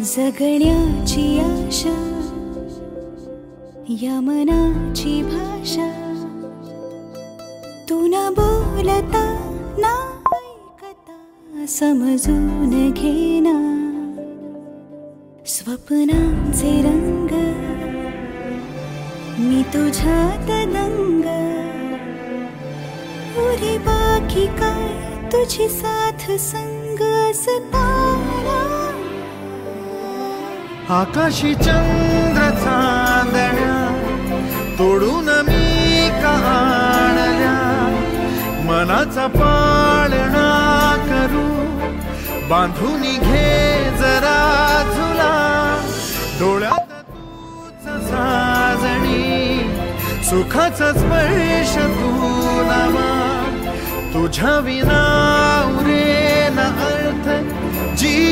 जगण्याची आशा या मनाची भाषा तू न बोलता ना ऐकता समजून घेना स्वप्नांचे रंग मी तुझ्यात दंग पुरी बाकी काय तुझी साथ संग असताना आकाशी चंद्र चांदण्या तोडून मी का आणल्या मनाचा पाळणा करू बांधून घे जरा झुला डोळ्यात तूच साजणी सुखाचा स्पर्श तू नामा तुझ्या विना उरेना अर्थ जी